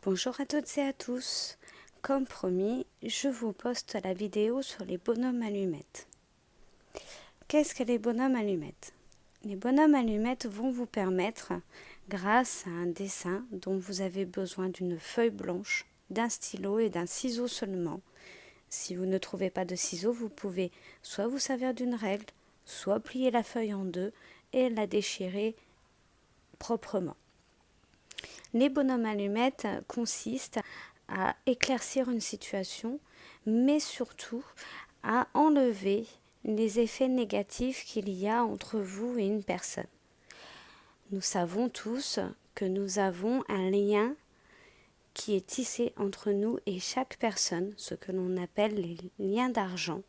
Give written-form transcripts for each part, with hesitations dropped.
Bonjour à toutes et à tous. Comme promis, je vous poste la vidéo sur les bonhommes allumettes. Qu'est-ce que les bonhommes allumettes? Les bonhommes allumettes vont vous permettre, grâce à un dessin dont vous avez besoin d'une feuille blanche, d'un stylo et d'un ciseau seulement. Si vous ne trouvez pas de ciseaux, vous pouvez soit vous servir d'une règle, soit plier la feuille en deux et la déchirer proprement. Les bonhommes allumettes consistent à éclaircir une situation, mais surtout à enlever les effets négatifs qu'il y a entre vous et une personne. Nous savons tous que nous avons un lien qui est tissé entre nous et chaque personne, ce que l'on appelle les liens d'argent,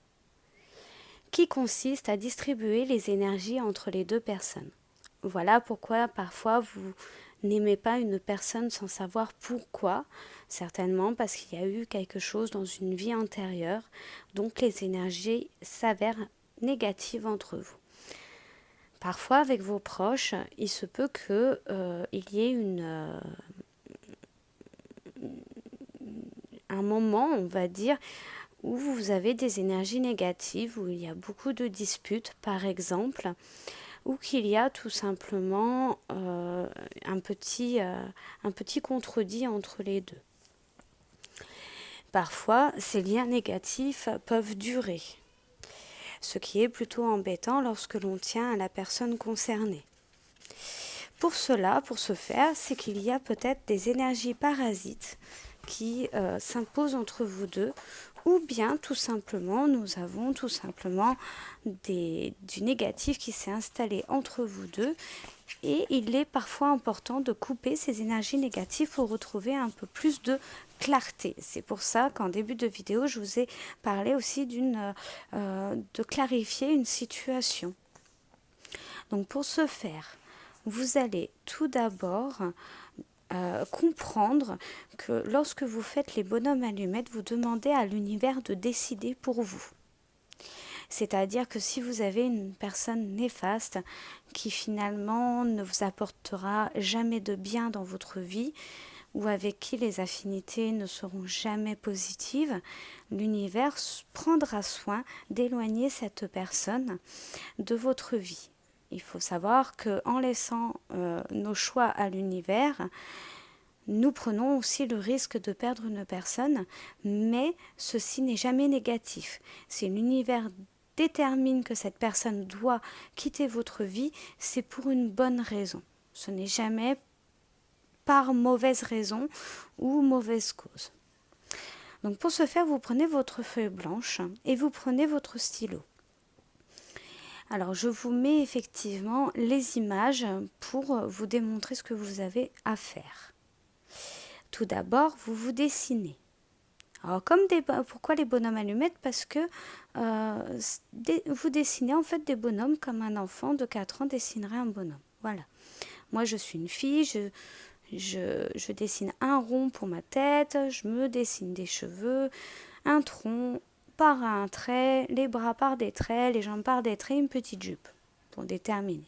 qui consiste à distribuer les énergies entre les deux personnes. Voilà pourquoi parfois vous n'aimez pas une personne sans savoir pourquoi, certainement parce qu'il y a eu quelque chose dans une vie antérieure, donc les énergies s'avèrent négatives entre vous. Parfois avec vos proches, il se peut qu'il y ait un moment, on va dire, où vous avez des énergies négatives, où il y a beaucoup de disputes par exemple, ou qu'il y a tout simplement un petit contredit entre les deux. Parfois, ces liens négatifs peuvent durer, ce qui est plutôt embêtant lorsque l'on tient à la personne concernée. Pour ce faire, c'est qu'il y a peut-être des énergies parasites qui s'imposent entre vous deux, ou bien tout simplement, nous avons tout simplement du négatif qui s'est installé entre vous deux, et il est parfois important de couper ces énergies négatives pour retrouver un peu plus de clarté. C'est pour ça qu'en début de vidéo, je vous ai parlé aussi de clarifier une situation. Donc pour ce faire, vous allez tout d'abord comprendre que lorsque vous faites les bonhommes allumettes, vous demandez à l'univers de décider pour vous. C'est-à-dire que si vous avez une personne néfaste qui finalement ne vous apportera jamais de bien dans votre vie, ou avec qui les affinités ne seront jamais positives, l'univers prendra soin d'éloigner cette personne de votre vie. Il faut savoir qu'en laissant nos choix à l'univers, nous prenons aussi le risque de perdre une personne, mais ceci n'est jamais négatif. Si l'univers détermine que cette personne doit quitter votre vie, c'est pour une bonne raison. Ce n'est jamais par mauvaise raison ou mauvaise cause. Donc pour ce faire, vous prenez votre feuille blanche et vous prenez votre stylo. Alors je vous mets effectivement les images pour vous démontrer ce que vous avez à faire. Tout d'abord, vous vous dessinez. Alors pourquoi les bonhommes allumettes? Parce que vous dessinez en fait des bonhommes comme un enfant de 4 ans dessinerait un bonhomme. Voilà. Moi je suis une fille, je dessine un rond pour ma tête, je me dessine des cheveux, un tronc par un trait, les bras par des traits, les jambes par des traits, une petite jupe pour déterminer.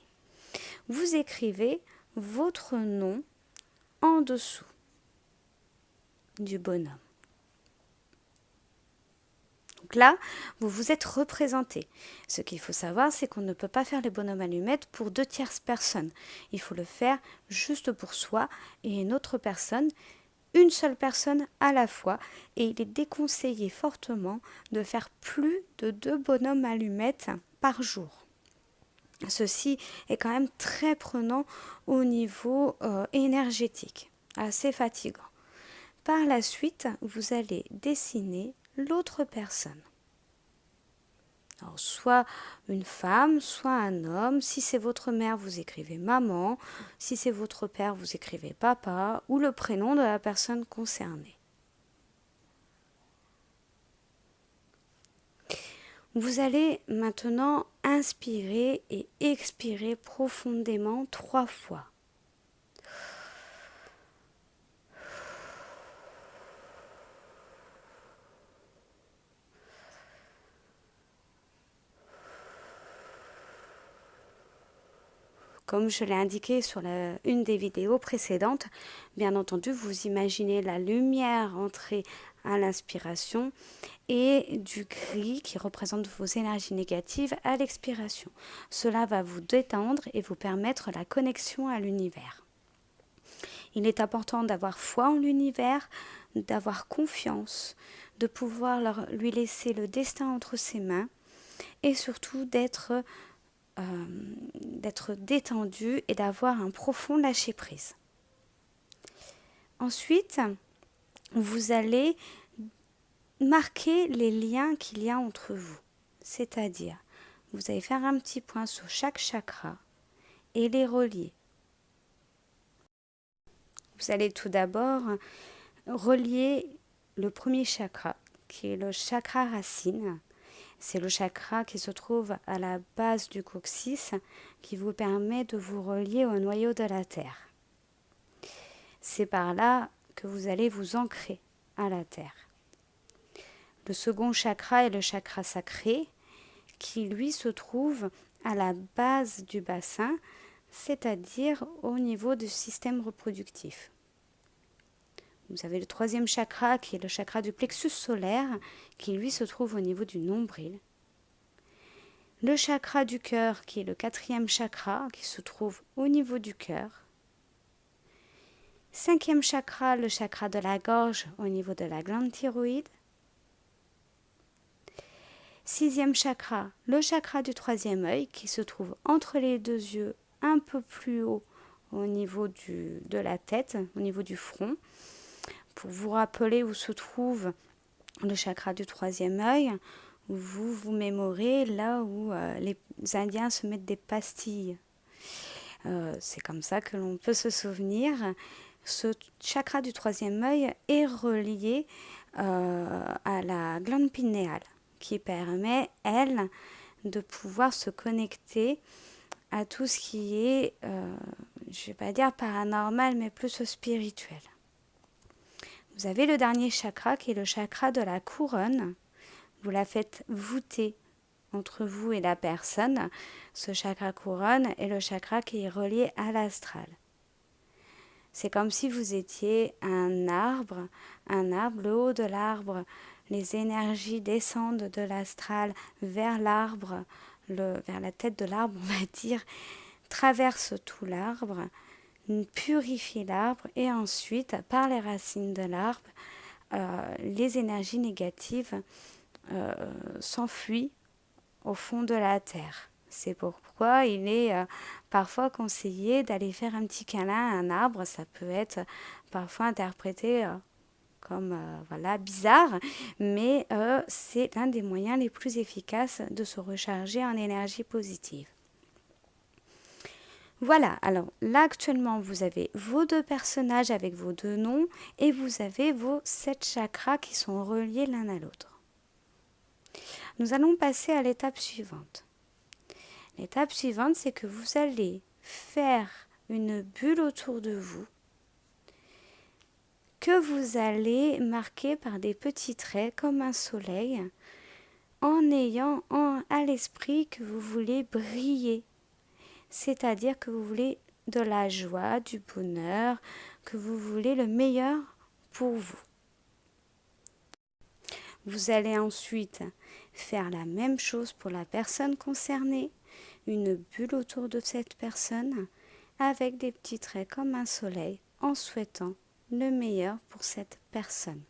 Vous écrivez votre nom en dessous du bonhomme. Donc là, vous vous êtes représenté. Ce qu'il faut savoir, c'est qu'on ne peut pas faire les bonhommes allumettes pour 2 tierces personnes. Il faut le faire juste pour soi et une autre personne, une seule personne à la fois. Et il est déconseillé fortement de faire plus de 2 bonhommes allumettes par jour. Ceci est quand même très prenant au niveau énergétique, assez fatigant. Par la suite, vous allez dessiner l'autre personne. Alors, soit une femme, soit un homme. Si c'est votre mère, vous écrivez maman. Si c'est votre père, vous écrivez papa ou le prénom de la personne concernée. Vous allez maintenant inspirer et expirer profondément 3 fois. Comme je l'ai indiqué sur une des vidéos précédentes, bien entendu, vous imaginez la lumière entrer à l'inspiration et du gris qui représente vos énergies négatives à l'expiration. Cela va vous détendre et vous permettre la connexion à l'univers. Il est important d'avoir foi en l'univers, d'avoir confiance, de pouvoir lui laisser le destin entre ses mains et surtout d'être détendu et d'avoir un profond lâcher-prise. Ensuite, vous allez marquer les liens qu'il y a entre vous. C'est-à-dire, vous allez faire un petit point sur chaque chakra et les relier. Vous allez tout d'abord relier le premier chakra, qui est le chakra racine. C'est le chakra qui se trouve à la base du coccyx, qui vous permet de vous relier au noyau de la Terre. C'est par là que vous allez vous ancrer à la Terre. Le second chakra est le chakra sacré, qui lui se trouve à la base du bassin, c'est-à-dire au niveau du système reproductif. Vous avez le troisième chakra qui est le chakra du plexus solaire qui lui se trouve au niveau du nombril. Le chakra du cœur qui est le quatrième chakra qui se trouve au niveau du cœur. Cinquième chakra, le chakra de la gorge au niveau de la glande thyroïde. Sixième chakra, le chakra du troisième œil qui se trouve entre les deux yeux un peu plus haut au niveau de la tête, au niveau du front. Pour vous rappeler où se trouve le chakra du troisième œil, vous vous mémorez là où les Indiens se mettent des pastilles. C'est comme ça que l'on peut se souvenir. Ce chakra du troisième œil est relié à la glande pinéale qui permet, elle, de pouvoir se connecter à tout ce qui est, je ne vais pas dire paranormal, mais plus spirituel. Vous avez le dernier chakra qui est le chakra de la couronne. Vous la faites voûter entre vous et la personne. Ce chakra couronne est le chakra qui est relié à l'astral. C'est comme si vous étiez un arbre, le haut de l'arbre, les énergies descendent de l'astral vers l'arbre, vers la tête de l'arbre, on va dire, traversent tout l'arbre, purifie l'arbre et ensuite, par les racines de l'arbre, les énergies négatives s'enfuient au fond de la terre. C'est pourquoi il est parfois conseillé d'aller faire un petit câlin à un arbre. Ça peut être parfois interprété comme bizarre, mais c'est l'un des moyens les plus efficaces de se recharger en énergie positive. Voilà, alors là actuellement vous avez vos deux personnages avec vos deux noms et vous avez vos 7 chakras qui sont reliés l'un à l'autre. Nous allons passer à l'étape suivante. L'étape suivante, c'est que vous allez faire une bulle autour de vous que vous allez marquer par des petits traits comme un soleil en ayant à l'esprit que vous voulez briller. C'est-à-dire que vous voulez de la joie, du bonheur, que vous voulez le meilleur pour vous. Vous allez ensuite faire la même chose pour la personne concernée, une bulle autour de cette personne avec des petits traits comme un soleil en souhaitant le meilleur pour cette personne.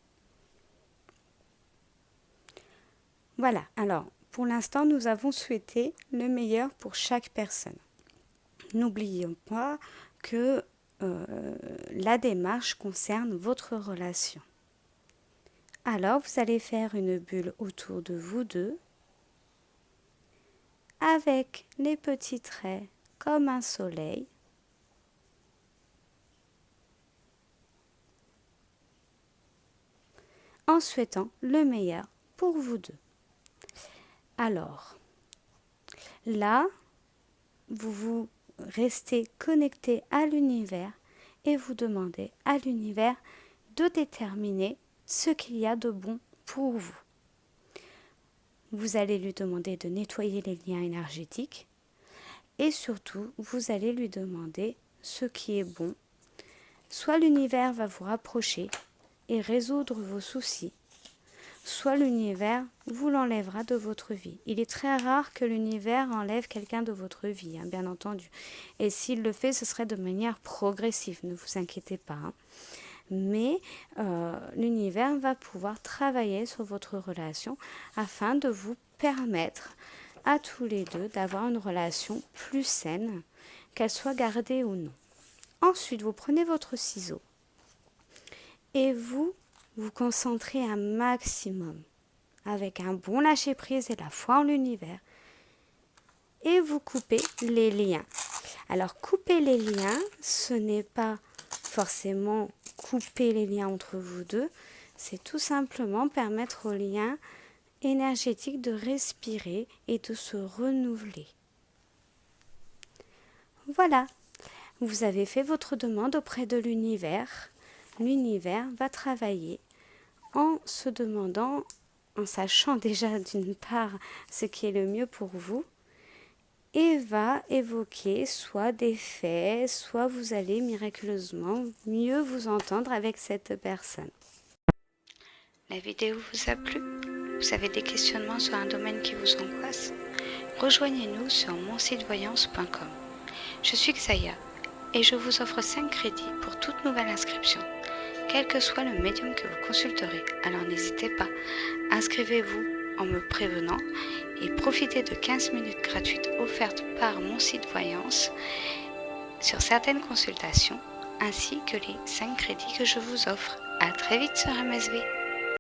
Voilà, alors pour l'instant nous avons souhaité le meilleur pour chaque personne. N'oublions pas que la démarche concerne votre relation. Alors, vous allez faire une bulle autour de vous deux avec les petits traits comme un soleil. En souhaitant le meilleur pour vous deux. Alors, là, vous restez connecté à l'univers et vous demandez à l'univers de déterminer ce qu'il y a de bon pour vous. Vous allez lui demander de nettoyer les liens énergétiques Et surtout, vous allez lui demander ce qui est bon. Soit l'univers va vous rapprocher et résoudre vos soucis, soit l'univers vous l'enlèvera de votre vie. Il est très rare que l'univers enlève quelqu'un de votre vie, bien entendu. Et s'il le fait, ce serait de manière progressive, ne vous inquiétez pas. Mais l'univers va pouvoir travailler sur votre relation afin de vous permettre à tous les deux d'avoir une relation plus saine, qu'elle soit gardée ou non. Ensuite, vous prenez votre ciseau et vous vous concentrez un maximum avec un bon lâcher-prise et la foi en l'univers et vous coupez les liens. Alors, couper les liens, ce n'est pas forcément couper les liens entre vous deux, c'est tout simplement permettre aux liens énergétiques de respirer et de se renouveler. Voilà, vous avez fait votre demande auprès de l'univers. L'univers va travailler en se demandant, en sachant déjà d'une part ce qui est le mieux pour vous, et va évoquer soit des faits, soit vous allez miraculeusement mieux vous entendre avec cette personne. La vidéo vous a plu? Vous avez des questionnements sur un domaine qui vous angoisse? Rejoignez-nous sur monsitevoyance.com. Je suis Xaya et je vous offre 5 crédits pour toute nouvelle inscription, quel que soit le médium que vous consulterez. Alors n'hésitez pas, inscrivez-vous en me prévenant et profitez de 15 minutes gratuites offertes par Mon Site Voyance sur certaines consultations, ainsi que les 5 crédits que je vous offre. À très vite sur MSV.